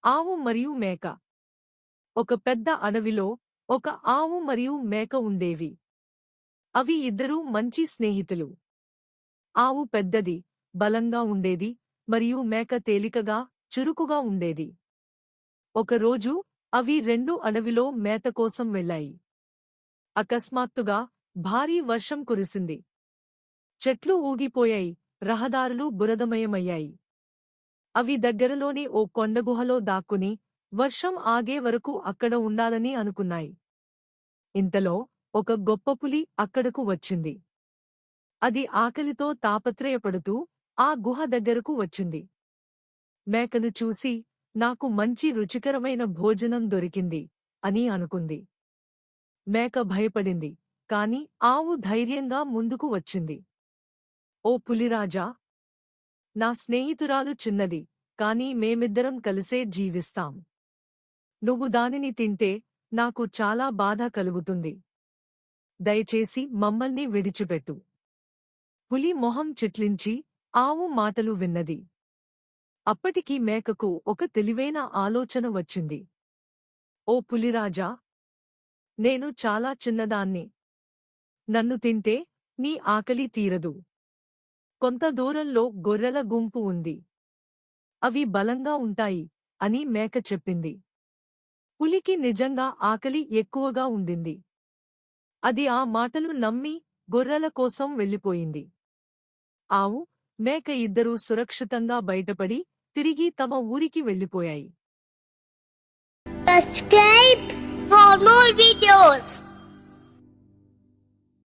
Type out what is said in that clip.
ఆవు మరియు మేక. ఒక పెద్ద అడవిలో ఒక ఆవు మరియు మేక ఉండేవి. అవి ఇద్దరూ మంచి స్నేహితులు. ఆవు పెద్దది, బలంగా ఉండేది, మరియు మేక తేలికగా, చురుకుగా ఉండేది. ఒకరోజు అవి రెండూ అడవిలో మేత కోసం వెళ్ళాయి. అకస్మాత్తుగా భారీ వర్షం కురిసింది. చెట్లు ఊగిపోయాయి, రహదారులు బురదమయమయ్యాయి. అవి దగ్గరలోని ఓ కొండగుహలో దాక్కుని వర్షం ఆగే వరకు అక్కడ ఉండాలని అనుకున్నాయి. ఇంతలో ఒక గొప్ప పులి అక్కడకు వచ్చింది. అది ఆకలితో తాపత్రయపడుతూ ఆ గుహ దగ్గరకు వచ్చింది. మేకను చూసి, నాకు మంచి రుచికరమైన భోజనం దొరికింది అని అనుకుంది. మేక భయపడింది, కాని ఆవు ధైర్యంగా ముందుకు వచ్చింది. ఓ పులిరాజా! నా స్నేహితురాలు చిన్నది, కాని మేమిద్దరం కలిసే జీవిస్తాం. నువ్వు దానిని తింటే నాకు చాలా బాధ కలుగుతుంది. దయచేసి మమ్మల్ని విడిచిపెట్టు. పులి మొహం చిట్లించి ఆవు మాటలు విన్నది. అప్పటికి మేకకు ఒక తెలివైన ఆలోచన వచ్చింది. ఓ పులిరాజా! నేను చాలా చిన్నదాన్ని. నన్ను తింటే నీ ఆకలి తీరదు. కొంత దూరంలో గొర్రెల గుంపు ఉంది. అవి బలంగా ఉంటాయి అని మేక చెప్పింది. పులికి నిజంగా ఆకలి ఎక్కువగా ఉండింది. అది ఆ మాటలు నమ్మి గొర్రెల కోసం వెళ్ళిపోయింది. ఆవు, మేక ఇద్దరూ సురక్షితంగా బయటపడి తిరిగి తమ ఊరికి వెళ్ళిపోయాయి. Subscribe for more videos.